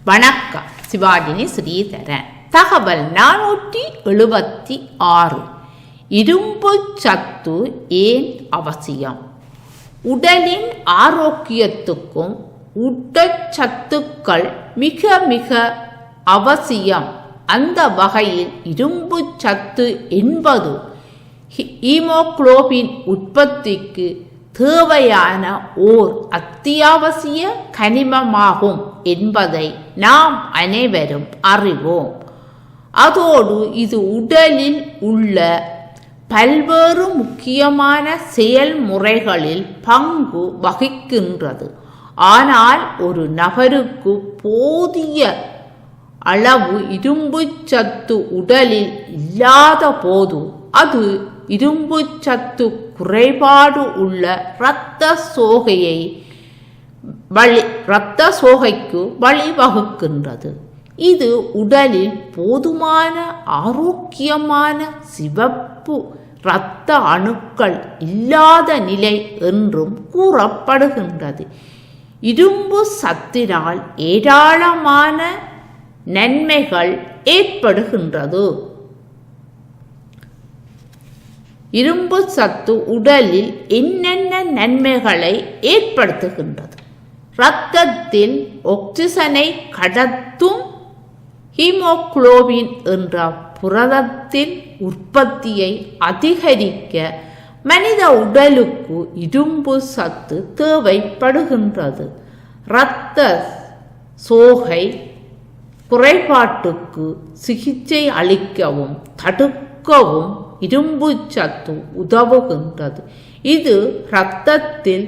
வணக்கம். சிவாஜினி ஸ்ரீதரன். தகவல் 476. இரும்பு சத்து ஏன் அவசியம்? உடலின் ஆரோக்கியத்துக்கும் ஊட்டச்சத்துக்கள் மிக மிக அவசியம். அந்த வகையில் இரும்பு சத்து என்பது ஹீமோகுளோபின் உற்பத்திக்கு தேவையான ஓர் அத்தியாவசிய கனிமமாகும் என்பதை நாம் அனைவரும் அறிவோம். அதோடு இது உடலில் உள்ள பல்வேறு முக்கியமான செயல்முறைகளில் பங்கு வகிக்கின்றது. ஆனால் ஒரு நபருக்கு போதிய அளவு இரும்பு சத்து உடலில் இல்லாத போது அது இரும்பு சத்து குறைபாடு உள்ள இரத்த சோகைக்கு வழிவகுக்கின்றது. இது உடலில் போதுமான ஆரோக்கியமான சிவப்பு இரத்த அணுக்கள் இல்லாத நிலை என்றும் கூறப்படுகின்றது. இரும்பு சத்தினால் ஏராளமான நன்மைகள் ஏற்படுகின்றது. இரும்பு சத்து உடலில் என்னென்ன நன்மைகளை ஏற்படுத்துகின்றது? இரத்தத்தில் ஆக்சிஜனை கடத்தும் ஹீமோகுளோபின் என்ற புரதத்தின் உற்பத்தியை அதிகரிக்க மனித உடலுக்கு இரும்பு சத்து தேவைப்படுகின்றது. இரத்த சோகை குறைபாட்டுக்கு சிகிச்சை அளிக்கவும் தடுக்கவும் இரும்பு சத்து உதவுகின்றது. இது இரத்தத்தில்